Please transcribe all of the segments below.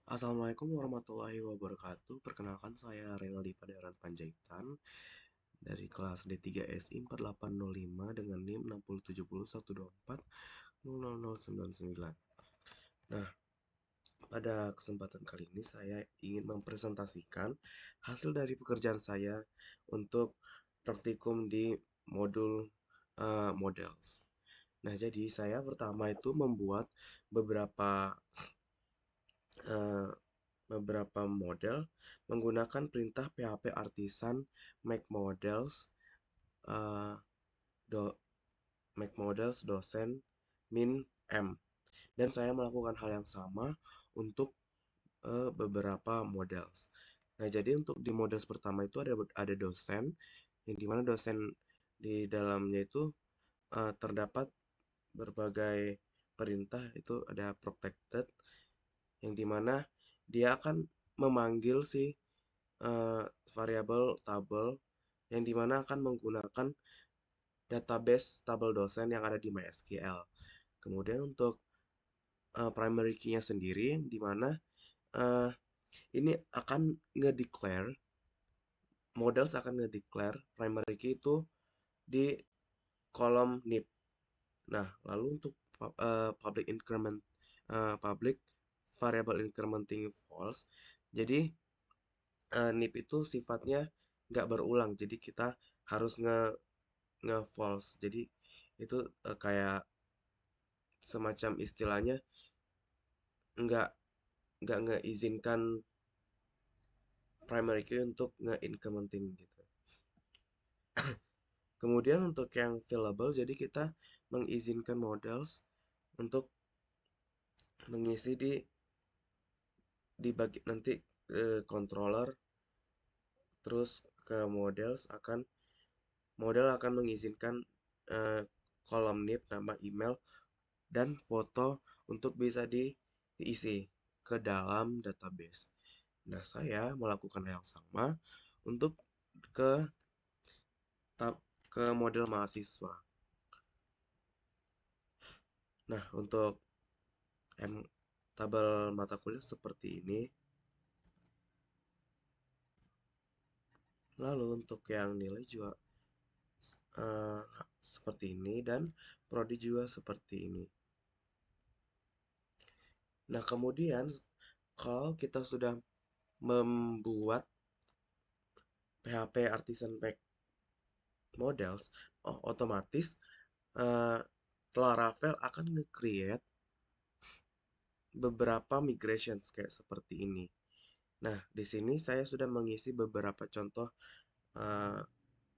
Assalamualaikum warahmatullahi wabarakatuh. Perkenalkan saya Renaldi Padaran Panjaitan dari kelas D3 SI 4805 dengan NIM 60701240099. Nah, pada kesempatan kali ini saya ingin mempresentasikan hasil dari pekerjaan saya untuk praktikum di modul models. Nah, jadi saya pertama itu membuat beberapa eh, beberapa model menggunakan perintah PHP Artisan make models eh, do make models dosen min m, dan saya melakukan hal yang sama untuk beberapa models. Nah, jadi untuk di models pertama itu ada dosen, yang dimana dosen di dalamnya itu terdapat berbagai perintah. Itu ada protected, yang dimana dia akan memanggil si variabel tabel, yang dimana akan menggunakan database tabel dosen yang ada di MySQL. Kemudian untuk primary key-nya sendiri, dimana uh, ini akan nge-declare, models akan nge-declare primary key itu di kolom NIP. Nah, lalu untuk public increment, public variable incrementing false, jadi NIP itu sifatnya nggak berulang, jadi kita harus nge-false. Jadi itu kayak semacam istilahnya nggak nggak ngeizinkan primary key untuk nge-incrementing gitu. Kemudian untuk yang fillable, jadi kita mengizinkan models untuk mengisi di bagi nanti controller, terus ke model akan mengizinkan eh, kolom NIP, nama, email, dan foto untuk bisa diisi ke dalam database. Nah, saya melakukan hal yang sama untuk ke tab ke model mahasiswa. Nah, untuk tabel mata kuliah seperti ini. Lalu untuk yang nilai juga eh, seperti ini, dan prodi juga seperti ini. Nah, kemudian kalau kita sudah membuat PHP Artisan Make Models, otomatis eh, Laravel akan nge-create beberapa migrations kayak seperti ini. Nah, di sini saya sudah mengisi beberapa contoh eh,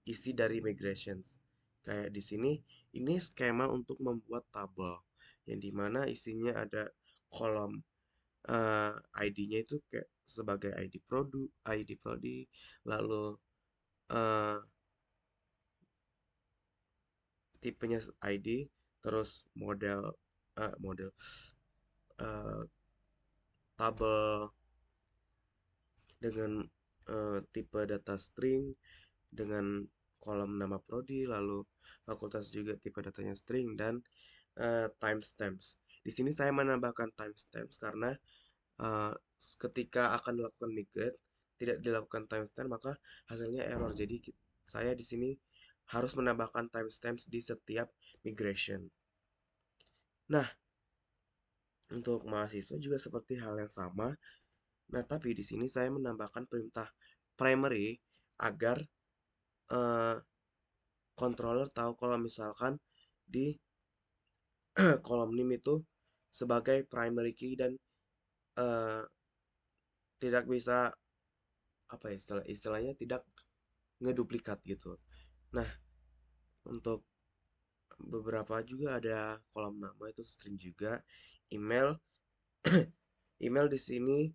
isi dari migrations. Kayak di sini, ini skema untuk membuat tabel, yang dimana isinya ada kolom ID-nya itu kayak sebagai ID produk, ID prodi, lalu eh, tipenya ID, terus model eh, tabel dengan tipe data string dengan kolom nama prodi, lalu fakultas juga tipe datanya string, dan timestamps. Di sini saya menambahkan timestamps karena uh, ketika akan dilakukan migrate tidak dilakukan timestamp, maka hasilnya error. Jadi saya di sini harus menambahkan timestamps di setiap migration. Nah, untuk mahasiswa juga seperti hal yang sama. Nah, tapi di sini saya menambahkan perintah primary agar uh, controller tahu kalau misalkan di kolom nim itu sebagai primary key, dan uh, tidak bisa, apa ya, istilahnya tidak ngeduplikat gitu. Nah, untuk beberapa juga ada kolom nama itu string juga. Email, email di sini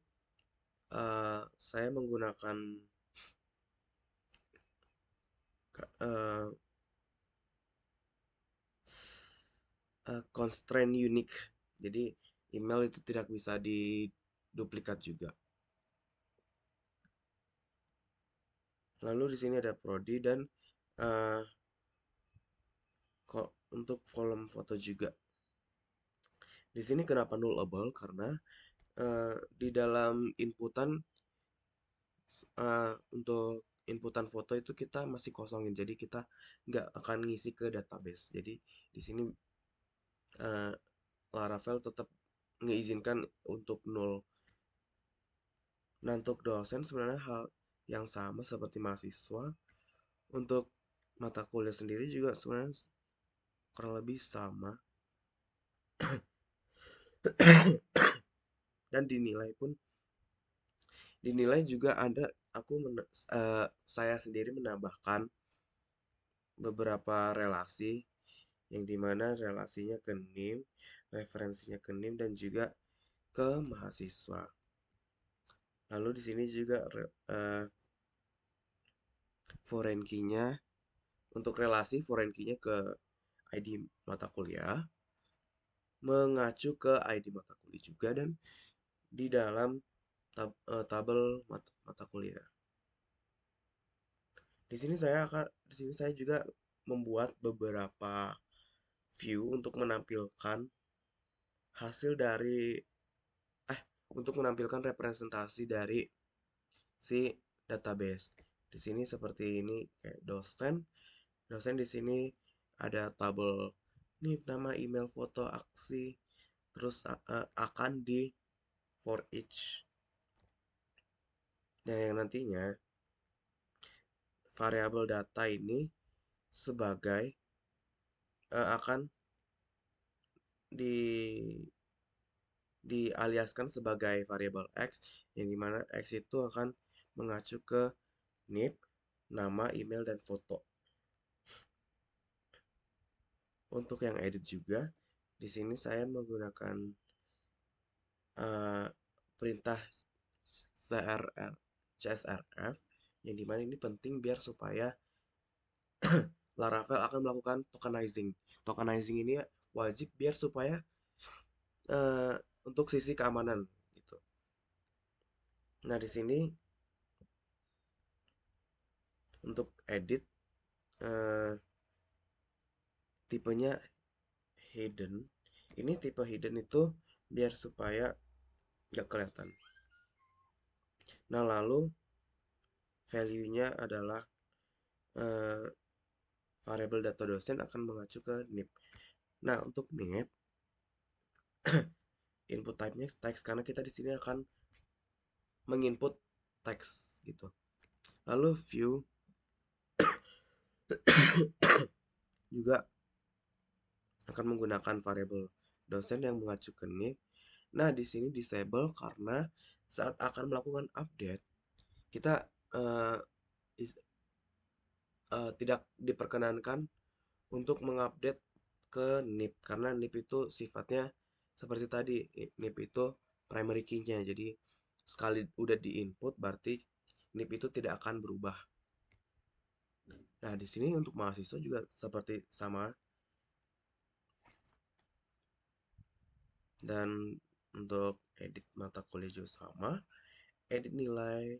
saya menggunakan uh, constraint unique. Jadi email itu tidak bisa diduplikat juga. Lalu di sini ada prodi, dan uh, kok untuk kolom foto juga. Di sini kenapa nullable? Karena Di dalam inputan, untuk inputan foto itu kita masih kosongin, jadi kita nggak akan ngisi ke database. Jadi di sini eh, Laravel tetap mengizinkan untuk nol. Nah, untuk dosen sebenarnya hal yang sama seperti mahasiswa. Untuk mata kuliah sendiri juga sebenarnya kurang lebih sama. Dan dinilai juga ada, saya sendiri menambahkan beberapa relasi yang dimana relasinya ke NIM, referensinya ke NIM dan juga ke mahasiswa. Lalu di sini juga foreign key-nya, untuk relasi foreign key-nya ke ID mata kuliah, mengacu ke ID mata kuliah juga, dan di dalam tabel mata kuliah. Di sini saya juga membuat beberapa view untuk menampilkan hasil dari untuk menampilkan representasi dari si database. Di sini seperti ini kayak dosen. Dosen di sini ada tabel nih, nama, email, foto, aksi, terus akan di for each. Nah, yang nantinya variabel data ini sebagai akan di dialiaskan sebagai variabel x, yang dimana x itu akan mengacu ke NIP, nama, email, dan foto. Untuk yang edit juga, di sini saya menggunakan eh, perintah CSRF, yang dimana ini penting biar supaya Laravel akan melakukan tokenizing. Tokenizing ini wajib biar supaya eh, untuk sisi keamanan gitu. Nah, di sini untuk edit eh, tipenya hidden. Ini tipe hidden itu biar supaya nggak kelihatan. Nah, lalu value-nya adalah eh, variabel data dosen akan mengacu ke NIP. Nah, untuk NIP input type-nya teks, karena kita di sini akan menginput teks gitu. Lalu view juga akan menggunakan variabel dosen yang mengacu ke NIP. Nah, di sini disable karena saat akan melakukan update, kita uh, tidak diperkenankan untuk mengupdate ke NIP, karena NIP itu sifatnya seperti tadi. NIP itu primary key-nya, jadi sekali udah di input berarti NIP itu tidak akan berubah. Nah, di sini untuk mahasiswa juga seperti sama, dan untuk edit mata kuliah juga sama, edit nilai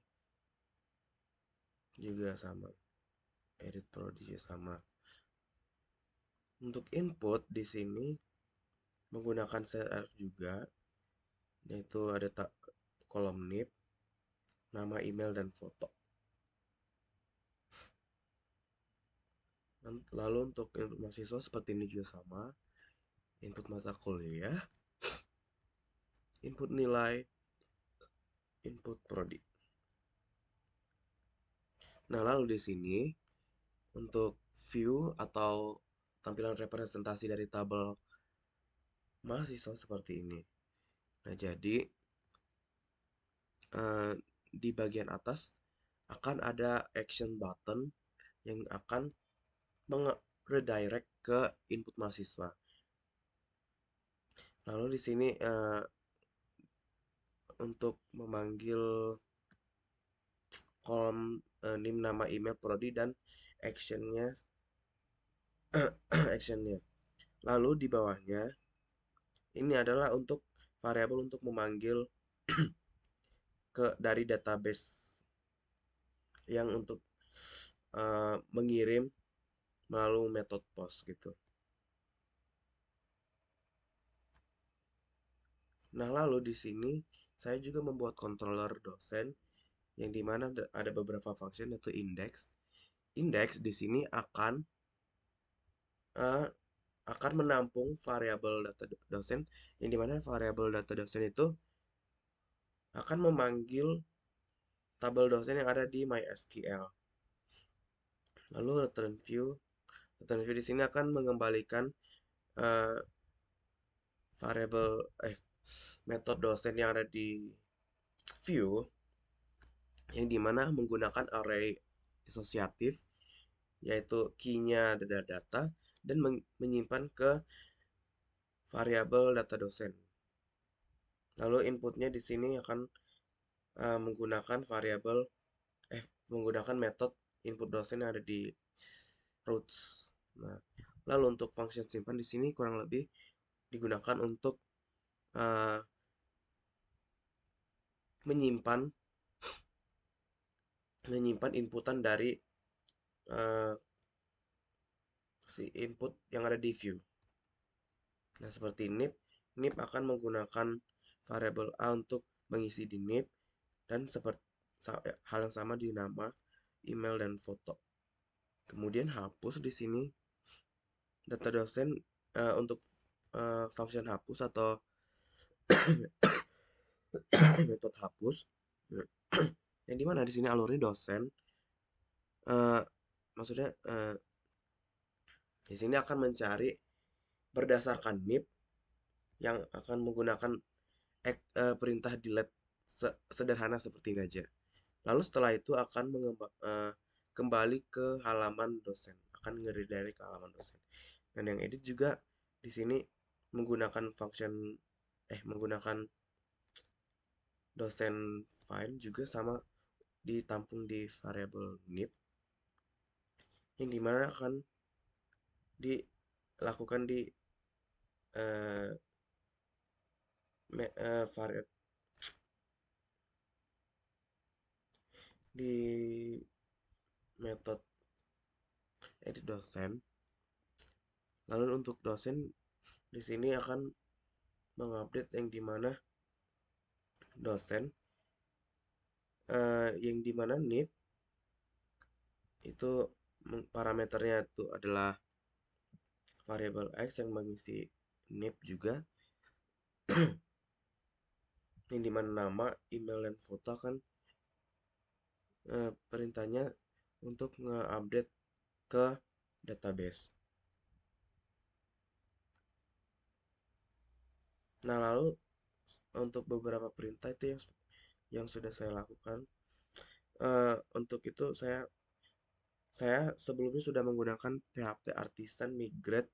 juga sama, edit prodi juga sama. Untuk input di sini menggunakan CSRF juga, yaitu ada kolom NIP, nama, email, dan foto. Lalu untuk input mahasiswa seperti ini juga sama, input mata kuliah, input nilai, input prodi. Nah, lalu di sini untuk view atau tampilan representasi dari tabel mahasiswa seperti ini. Nah, jadi di bagian atas akan ada action button yang akan redirect ke input mahasiswa. Lalu di sini untuk memanggil kolom NIM, nama, email, prodi, dan actionnya actionnya. Lalu di bawahnya ini adalah untuk variabel untuk memanggil dari database yang untuk mengirim melalui metode post gitu. Nah, lalu di sini saya juga membuat controller dosen yang dimana ada beberapa function yaitu index. Index di sini eh, akan menampung variabel data dosen yang dimana variabel data dosen itu akan memanggil tabel dosen yang ada di MySQL. Lalu return view di sini akan mengembalikan eh, variabel metode dosen yang ada di view yang dimana menggunakan array asosiatif yaitu key-nya adalah data dan menyimpan ke variabel data dosen. Lalu inputnya di sini akan menggunakan variabel menggunakan metode input dosen yang ada di roots. Nah, lalu untuk function simpan di sini kurang lebih digunakan untuk uh, menyimpan inputan dari uh, si input yang ada di view. Nah, seperti nip akan menggunakan variabel a untuk mengisi di nip dan seperti hal yang sama di nama, email dan foto. Kemudian hapus di sini data dosen untuk function hapus atau metode hapus. Yang dimana di sini alurnya dosen, uh, maksudnya di sini akan mencari berdasarkan nip yang akan menggunakan perintah delete sederhana seperti ini aja. Lalu setelah itu akan kembali ke halaman dosen, akan nge-redirect ke halaman dosen. Dan yang edit juga di sini menggunakan menggunakan dosen find juga sama ditampung di variabel nip yang dimana akan dilakukan di uh, variabel di metode edit dosen. Lalu untuk dosen di sini akan mengupdate yang dimana dosen yang dimana nip itu parameternya itu adalah variabel x yang mengisi nip juga yang dimana nama, email dan foto akan perintahnya untuk nge-update ke database. Nah, lalu untuk beberapa perintah itu yang sudah saya lakukan. Untuk itu saya sebelumnya sudah menggunakan PHP Artisan Migrate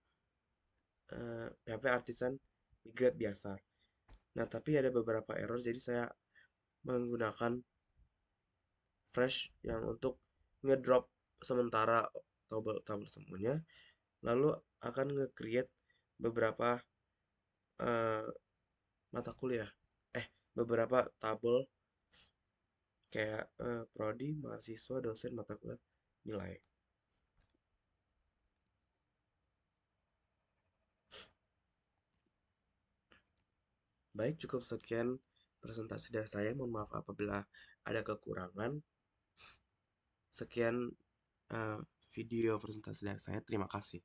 PHP Artisan Migrate biasa. Nah, tapi ada beberapa error jadi saya menggunakan Fresh yang untuk ngedrop sementara tabel semuanya, lalu akan nge-create beberapa uh, mata kuliah, beberapa tabel kayak prodi, mahasiswa, dosen, mata kuliah, nilai. Baik, cukup sekian presentasi dari saya. Mohon maaf apabila ada kekurangan. Sekian uh, video presentasi dari saya. Terima kasih.